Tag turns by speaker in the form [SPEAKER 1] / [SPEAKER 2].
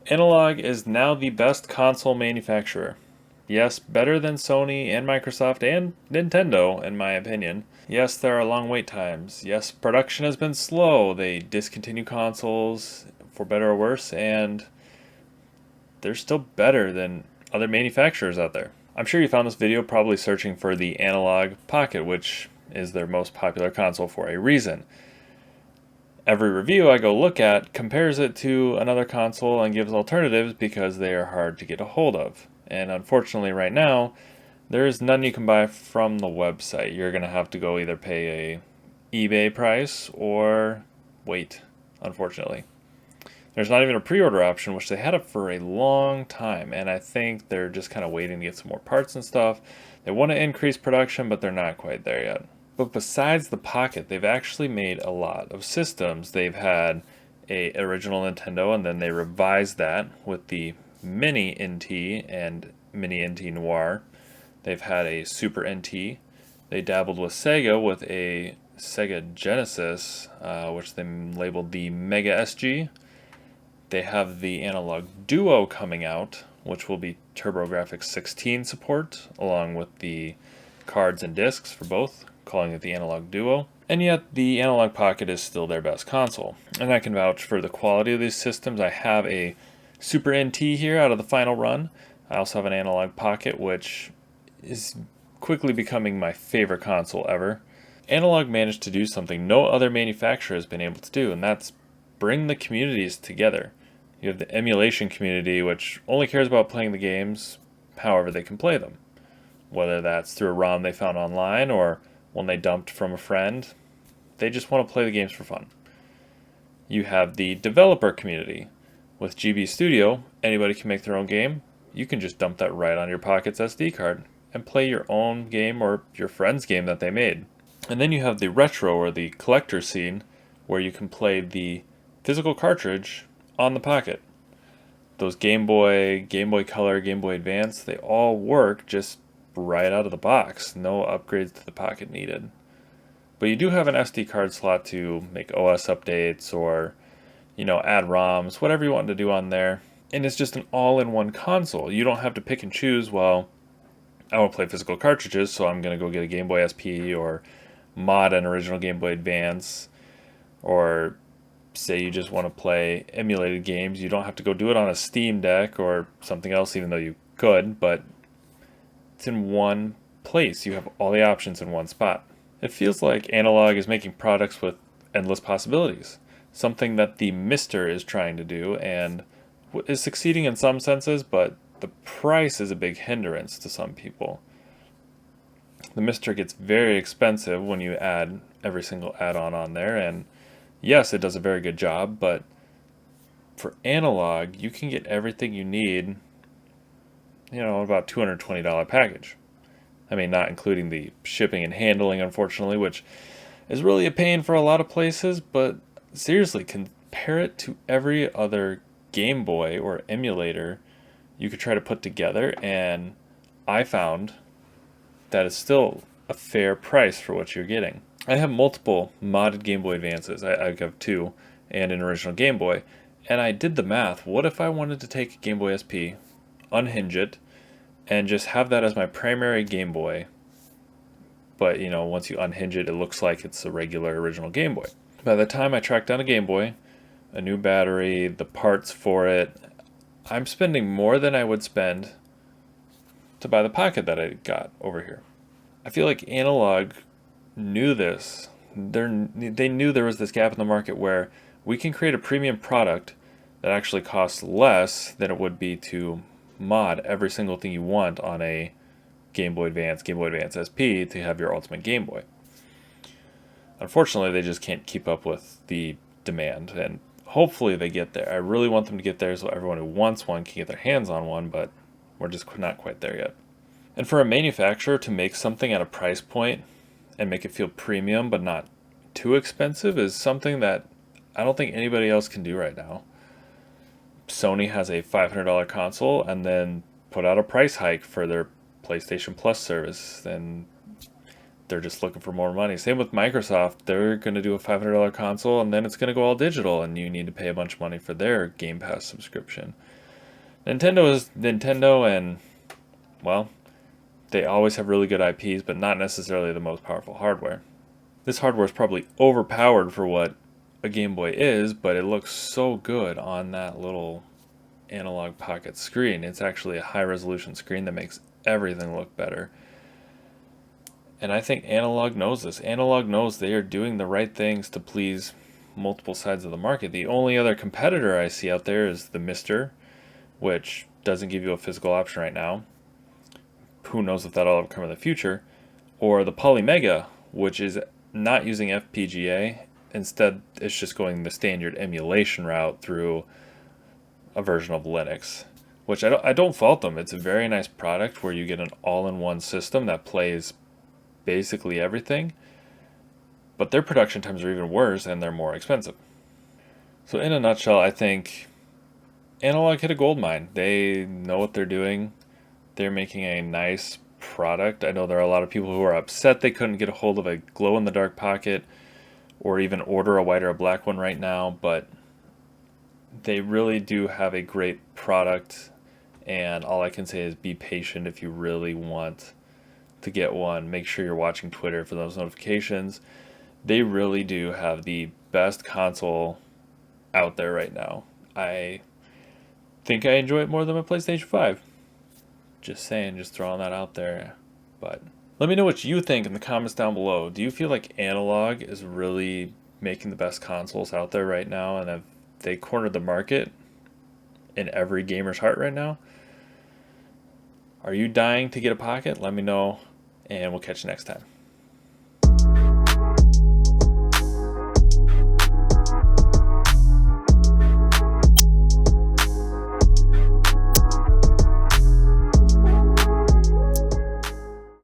[SPEAKER 1] Analogue is now the best console manufacturer. Yes, better than Sony and Microsoft and Nintendo, in my opinion. Yes, there are long wait times. Yes, production has been slow. They discontinue consoles for better or worse, and they're still better than other manufacturers out there. I'm sure you found this video probably searching for the Analogue Pocket, which is their most popular console for a reason. Every review I go look at compares it to another console and gives alternatives because they are hard to get a hold of. And unfortunately right now, there is none you can buy from the website. You're going to have to go either pay a eBay price or wait, unfortunately. There's not even a pre-order option, which they had it for a long time, and I think they're just kind of waiting to get some more parts and stuff. They want to increase production, but they're not quite there yet. But besides the Pocket, they've actually made a lot of systems. They've had a original Nintendo, and then they revised that with the Mini NT and Mini NT Noir. They've had a Super NT. They dabbled with Sega with a Sega Genesis, which they labeled the Mega SG. They have the Analogue Duo coming out, which will be TurboGrafx 16 support, along with the cards and discs for both, calling it the Analogue Duo. And yet, the Analogue Pocket is still their best console. And I can vouch for the quality of these systems. I have a Super NT here out of the final run. I also have an Analogue Pocket, which is quickly becoming my favorite console ever. Analogue managed to do something no other manufacturer has been able to do, and that's bring the communities together. You have the emulation community, which only cares about playing the games however they can play them. Whether that's through a ROM they found online or one they dumped from a friend, they just want to play the games for fun. You have the developer community. With GB Studio, anybody can make their own game. You can just dump that right on your Pocket's SD card and play your own game or your friend's game that they made. And then you have the retro or the collector scene, where you can play the physical cartridge on the Pocket. Those Game Boy, Game Boy Color, Game Boy Advance, they all work just right out of the box. No upgrades to the Pocket needed. But you do have an SD card slot to make OS updates or, add ROMs, whatever you want to do on there. And it's just an all-in-one console. You don't have to pick and choose, well, I want to play physical cartridges, so I'm going to go get a Game Boy SP or mod an original Game Boy Advance, or say you just want to play emulated games. You don't have to go do it on a Steam Deck or something else, even though you could, but it's in one place. You have all the options in one spot. It feels like Analogue is making products with endless possibilities, something that the Mister is trying to do and is succeeding in some senses, but the price is a big hindrance to some people. The Mister gets very expensive when you add every single add-on on there, and yes, it does a very good job, but for Analogue, you can get everything you need, about $220 package. I mean, not including the shipping and handling, unfortunately, which is really a pain for a lot of places, but seriously, compare it to every other Game Boy or emulator you could try to put together, and I found that is still a fair price for what you're getting. I have multiple modded Game Boy Advances. I have two and an original Game Boy. And I did the math. What if I wanted to take a Game Boy SP, unhinge it, and just have that as my primary Game Boy? But, once you unhinge it, it looks like it's a regular original Game Boy. By the time I tracked down a Game Boy, a new battery, the parts for it, I'm spending more than I would spend to buy the Pocket that I got over here. I feel like Analogue knew this. They knew there was this gap in the market where we can create a premium product that actually costs less than it would be to mod every single thing you want on a Game Boy Advance, Game Boy Advance SP to have your ultimate Game Boy. Unfortunately, they just can't keep up with the demand, and hopefully they get there. I really want them to get there so everyone who wants one can get their hands on one, but we're just not quite there yet. And for a manufacturer to make something at a price point and make it feel premium but not too expensive is something that I don't think anybody else can do right now. Sony has a $500 console and then put out a price hike for their PlayStation Plus service, and they're just looking for more money. Same with Microsoft. They're going to do a $500 console, and then it's going to go all digital, and you need to pay a bunch of money for their Game Pass subscription. Nintendo is Nintendo, and, well, they always have really good IPs, but not necessarily the most powerful hardware. This hardware is probably overpowered for what a Game Boy is, but it looks so good on that little Analog Pocket screen. It's actually a high-resolution screen that makes everything look better. And I think Analogue knows this. Analogue knows they are doing the right things to please multiple sides of the market. The only other competitor I see out there is the Mister, which doesn't give you a physical option right now. Who knows if that'll ever come in the future. Or the Polymega, which is not using FPGA. Instead, it's just going the standard emulation route through a version of Linux, which I don't fault them. It's a very nice product where you get an all-in-one system that plays basically everything, but their production times are even worse and they're more expensive. So in a nutshell, I think Analog hit a gold mine. They know what they're doing. They're making a nice product. I know there are a lot of people who are upset they couldn't get a hold of a glow-in-the-dark Pocket or even order a white or a black one right now, but they really do have a great product, and all I can say is be patient if you really want to get one. Make sure you're watching Twitter for those notifications. They really do have the best console out there right now. I think I enjoy it more than my PlayStation 5. Just saying, just throwing that out there. But let me know what you think in the comments down below. Do you feel like Analog is really making the best consoles out there right now, and have they cornered the market in every gamer's heart right now? Are you dying to get a Pocket? Let me know, and we'll catch you next time.